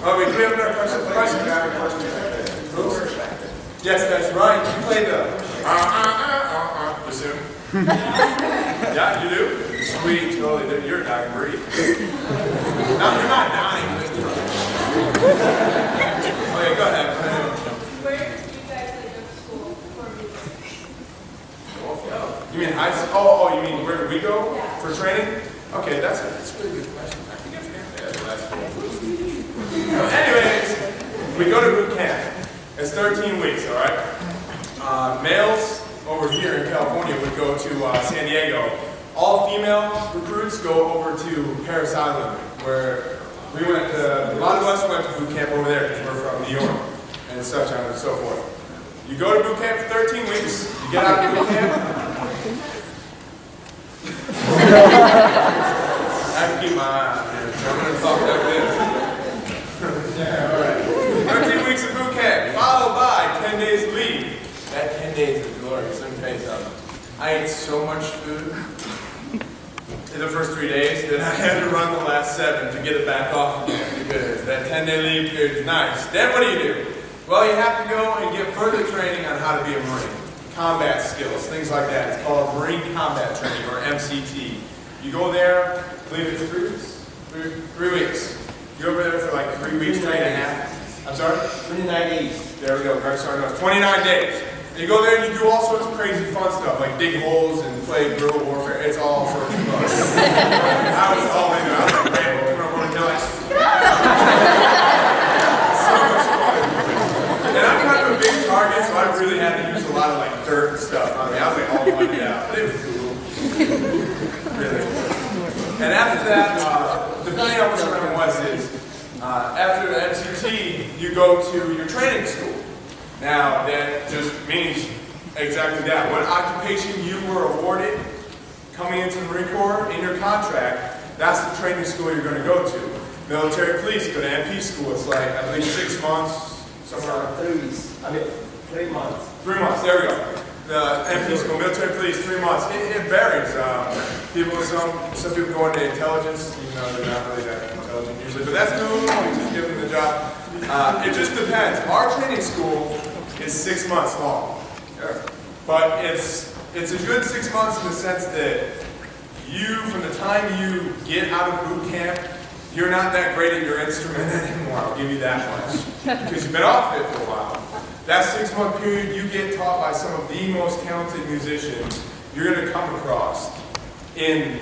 Oh, wait, do we have another question? Yes, that's right. You play the bassoon. Yeah, you do? Sweet, totally. You're a dying breed. No, you're not dying. Okay, go ahead. Where do you guys go to school for music? You mean high school? Oh, you mean where do we go for training? Okay, that's a really good question. I think that's anyways, we go to boot camp. It's 13 weeks, all right? Males over here in California would go to San Diego. All female recruits go over to Paris Island, where we went to, a lot of us went to boot camp over there because we're from New York and such on and so forth. You go to boot camp for 13 weeks, you get out of boot camp. I have to keep my eye on here, so I'm going to talk like this. Yeah, all right. 13 weeks of boot camp, followed by 10 days of leave. That 10 days is glorious. Let me tell you something. I ate so much food in the first 3 days that I had to run the last 7 to get it back off again because that 10-day leave period is nice. Then what do? Well, you have to go and get further training on how to be a Marine. Combat skills, things like that. It's called Marine Combat Training, or MCT. You go there, I believe it's 3 weeks? 3 weeks. You go over there for like 3 weeks, 3 and a half. I'm sorry? 29 days. There we go, Greg Sarno knows. 29 days. And you go there and you do all sorts of crazy fun stuff, like dig holes and play guerrilla warfare. It's all sorts of fun. I was all in there. I was like, Rambo, come on, want to kill us? So much fun. And I'm kind of a big target, so I really had to use a lot of like dirt and stuff on me. I was like all muddy out. But it was cool. Really. And after that, depending on which one it was, after the MCT, you go to your training school. Now, that just means exactly that. What occupation you were awarded coming into the Marine Corps in your contract, that's the training school you're going to go to. Military police, go to MP school. It's like, I believe, 6 months, somewhere around 3 months. 3 months, there we go. The MP school, military police, 3 months. It varies. Some people go into intelligence, even though they're not really that intelligent usually, but that's cool. We just give them the job. It just depends. Our training school is 6 months long, but it's a good 6 months in the sense that you, from the time you get out of boot camp, you're not that great at your instrument anymore. I'll give you that much because you've been off it for a while. That 6 month period, you get taught by some of the most talented musicians you're going to come across in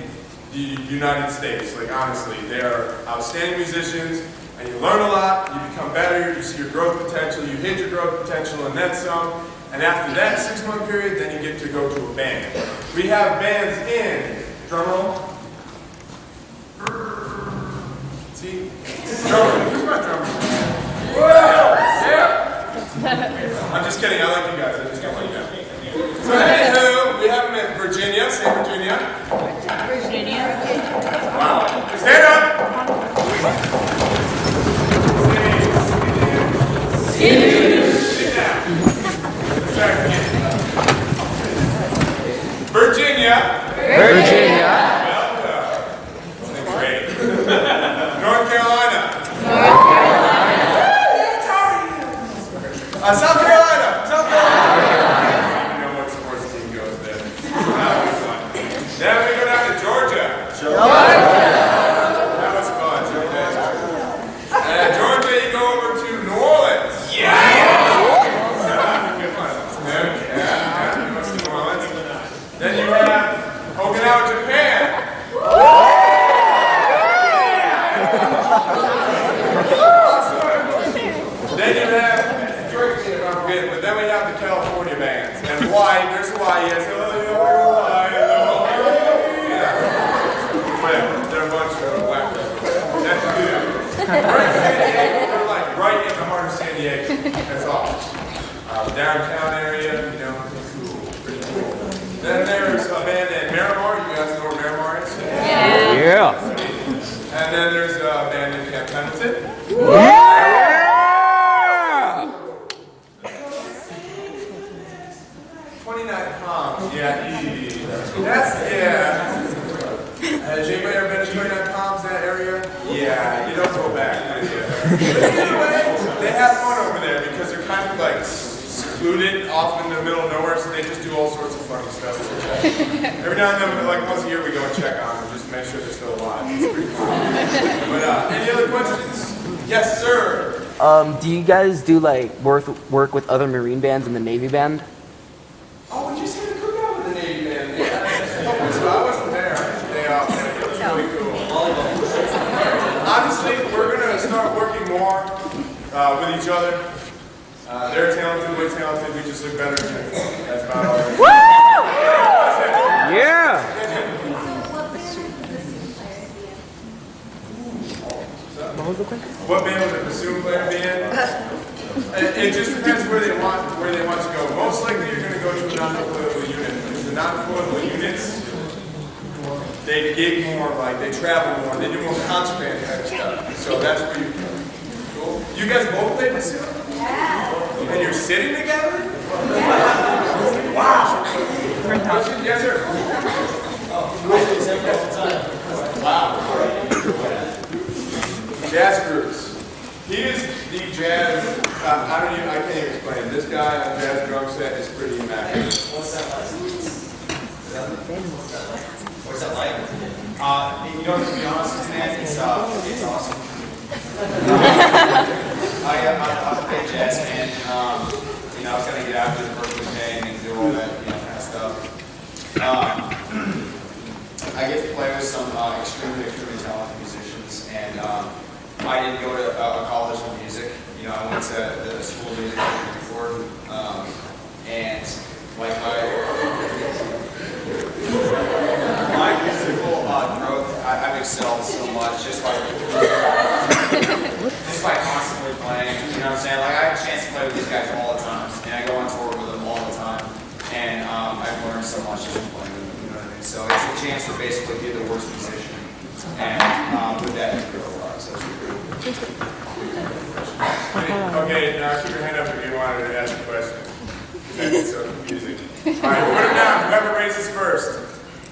the United States. Like honestly, they are outstanding musicians. And you learn a lot, you become better, you see your growth potential, you hit your growth potential and then some. And after that 6 month period, then you get to go to a band. We have bands in, drum roll. See? Drum roll. Who's my drummer? Yeah. I'm just kidding, I like you guys, I just don't like you guys. So anywho, we have them in Virginia, say Virginia. Virginia. Wow. Stand up! Sit down. Virginia. Virginia. Welcome. Great. North Carolina. North Carolina. South Carolina. South Carolina. You know what sports team goes there. That was fun. Then we go down to Georgia. Georgia. That was fun. Georgia, you go over to New Orleans. Yeah. Then you have Okinawa, Japan. Then you have Turkey, if I'm forgetting, but then we have the California bands. And Hawaii, there's Hawaii, yes. Whatever, they're a bunch of whack. That's good. We're in San Diego, we're like right in the heart of San Diego. That's awesome. Downtown area, you know, cool, pretty cool. Then there's a band in Miramar. You guys know where Miramar is? Yeah. And then there's a band in Camp Pendleton. Yeah! 29 Palms, yeah. That's, yeah. Has anybody ever been to 29 Palms, that area? Yeah, you don't go back. anyway, they have fun over there because they're kind of like secluded off in the middle of nowhere, so they just do all sorts of funny stuff. Every now and then, like once a year, we go and check on them just to make sure they're still alive. It's pretty cool. But any other questions? Yes, sir. Do you guys do like work with other Marine bands in the Navy band? Oh, we just had a cookout with the Navy band. Yeah, so I wasn't there. It was really cool. Honestly, we're gonna start working more with each other. They're talented, we're talented. We just look better. That's about all. Woo! Yeah. What was the question? What band was a bassoon player band? It just depends where they want to go. Most likely you're going to go to a non-political unit. Because the non-political units, they gig more, like they travel more, they do more concert band type stuff. So that's where you go. You guys both play bassoon? Yeah. And you're sitting together? Yeah. Wow. Yes, sir. Wow. Jazz groups. He is the jazz. I can't even explain. This guy on the jazz drum set is pretty immaculate. What's that like? What's that like? You know, to be honest, man, it's awesome. I play jazz, man. You know, I was gonna get after the birthday thing and do all that, kind of stuff. I get to play with some extremely talented musicians, and I didn't go to a college of music. I went to the school of music before, and like my musical growth, I've excelled so much just by constantly playing. You know what I'm saying? Like I have a chance to play with these guys all the time, and I go on tour with them all the time, and I've learned so much just from playing with them. You know what I mean? So it's a chance to basically be the worst musician, and with that, you grow a lot. So it's pretty cool. Okay, now keep your hand up if you wanted to ask a question. That's so confusing. Alright, put them down. Whoever raises first.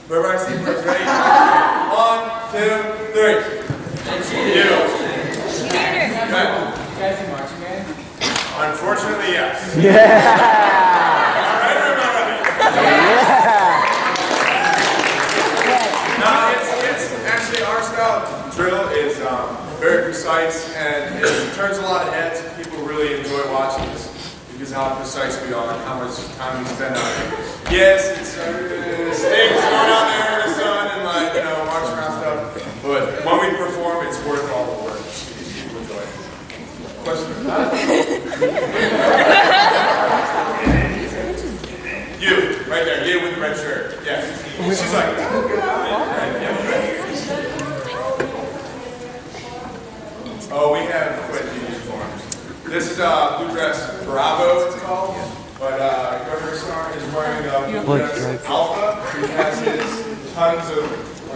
Whoever I see first. Ready? 1, 2, 3. You. Guys in marching band? Unfortunately, yes. Yeah. Alright, everybody. Now, it's actually our style drill is very precise, and it turns a lot of heads. People really enjoy watching this because how precise we are and how much time we spend on it. Yes, it's stakes going out there in the sun and marching around stuff. But when we perform, it's worth all the work. People enjoy it. Question? You, right there. You with the red shirt. Yes. She's like, oh God. Oh, we have quite a few uniforms. This is Blue Dress Bravo, it's called. But Governor Snark is wearing Blue Dress Alpha. He has his tons of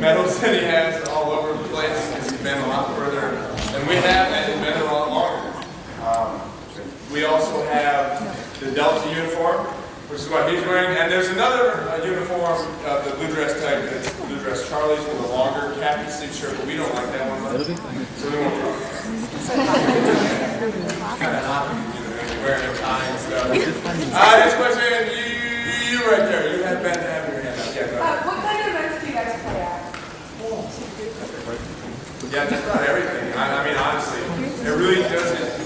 medals that he has all over the place. He's been a lot further than we have, and he's been a lot longer. We also have the Delta uniform, which is what he's wearing. And there's another uniform, the Blue Dress type, that's Blue Dress Charlie's with a longer khaki sleeve shirt, but we don't like that one much. So we won't try. Kind of hot, wearing a tie and stuff. This question, you right there. You have been to have your hand up. Yeah, go ahead. What kind of events do you guys play at? Yeah, just about everything. I mean, honestly, it really doesn't